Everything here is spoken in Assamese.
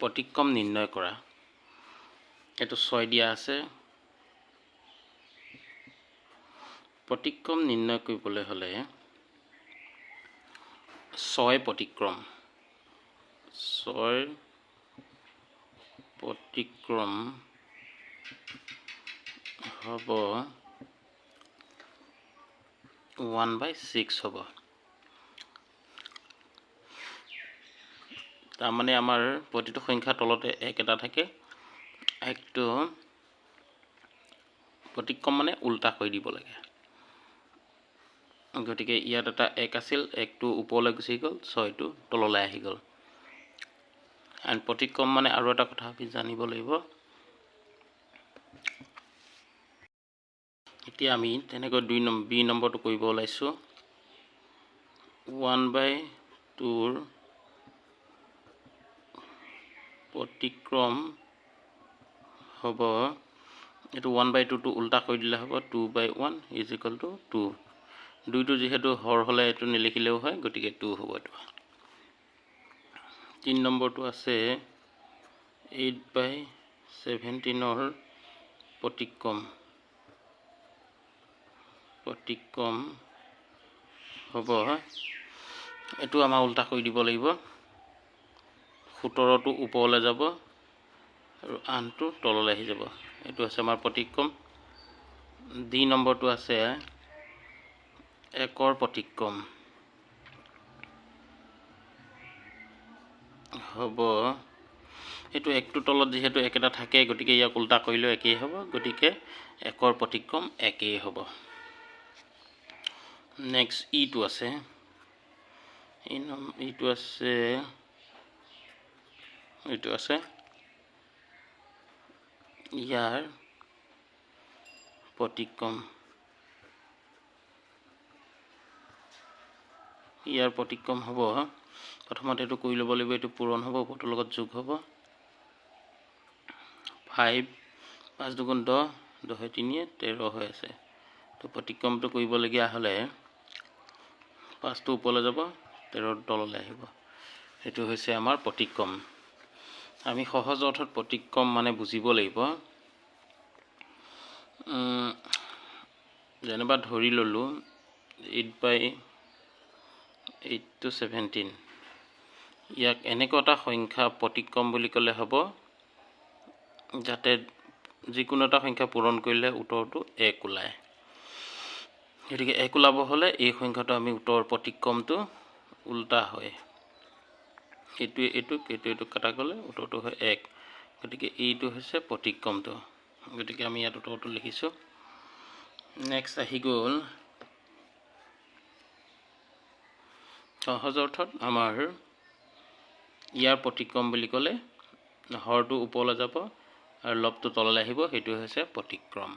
প্ৰতিক্ৰম নিৰ্ণয় কৰা। এইটো 6 দিয়া আছে। প্ৰতিক্ৰম নিৰ্ণয় কৰিবলৈ হ'লে 6 প্ৰতিক্ৰম হ'ব 1/6 হ'ব। তাৰমানে আমাৰ প্ৰতিটো সংখ্যাৰ তলতে 1 এটা থাকে। একটো প্ৰতিক্ৰম মানে উল্টা কৰি দিব লাগে। গতিকে ইয়াত এটা 1 আছিল, 1টো ওপৰলৈ গুচি গ'ল, 6টো তললৈ আহি গ'ল। আৰু প্ৰতিক্ৰম মানে আৰু এটা কথা আমি জানিব লাগিব। এতিয়া আমি তেনেকৈ বি নম্বৰটো কৰিব ওলাইছোঁ। 1/2 প্ৰতিক্ৰম হ'ব, এইটো 1/2 টো উল্টা কৰি দিলে হ'ব 2/1 = 2। 2টো যিহেতু হৰ হ'লে এইটো নিলিখিলেও হয়, গতিকে 2 হ'ব এইটো। 3 নম্বৰটো আছে 8/17 প্ৰতিক্ৰম হ'ব, এইটো আমাৰ উল্টা কৰি দিব লাগিব। 17টো ওপৰলৈ যাব আৰু 8টো তললৈ আহি যাব। এইটো আছে আমাৰ প্ৰতিক্ৰম। ডি নম্বৰটো আছে 1 প্ৰতিক্ৰম হ'ব, এইটো 1টোৰ তলত যিহেতু 1 এটা থাকে, গতিকে ইয়াক উল্টা কৰিলেও একেই হ'ব, গতিকে 1 প্ৰতিক্ৰম একেই হ'ব। নেক্সট ইটো আছে, এইটো আছে ইয়াৰ প্ৰতিক্ৰম হ'ব। প্ৰথমতে এইটো কৰি ল'ব লাগিব, এইটো পূৰণ হ'ব, ওপৰটোৰ লগত যোগ হ'ব। 5 5 × 2 = 10, 10 × 3 = 13 হৈ আছে। তো প্ৰতিক্ৰমটো কৰিবলগীয়া হ'লে 5টো ওপৰলৈ যাব, 13টো তললৈ আহিব। সেইটো হৈছে আমাৰ প্ৰতিক্ৰম। আমি সহজ অৰ্থত প্ৰতিক্ৰম মানে বুজিব লাগিব। যেনিবা ধৰি ল'লোঁ 8/8 to 17, ইয়াক এনেকুৱা এটা সংখ্যা প্ৰতিক্ৰম বুলি ক'লে হ'ব যাতে যিকোনো এটা সংখ্যা পূৰণ কৰিলে উত্তৰটো 1 ওলায়। গতিকে 1 ওলাব হ'লে এই সংখ্যাটো আমি উত্তৰ প্ৰতিক্ৰমটো উল্টা হয়। এইটো কাটা গ'লে উত্তৰটো হয় 1। গতিকে এইটো হৈছে প্ৰতিক্ৰমটো। গতিকে আমি ইয়াত উত্তৰটো লিখিছোঁ। নেক্সট আহি গ'ল সহজ অৰ্থত আমাৰ ইয়াৰ প্ৰতিক্ৰম বুলি ক'লে হৰটো ওপৰলৈ যাব আৰু লবটো তললৈ আহিব, সেইটো হৈছে প্ৰতিক্ৰম।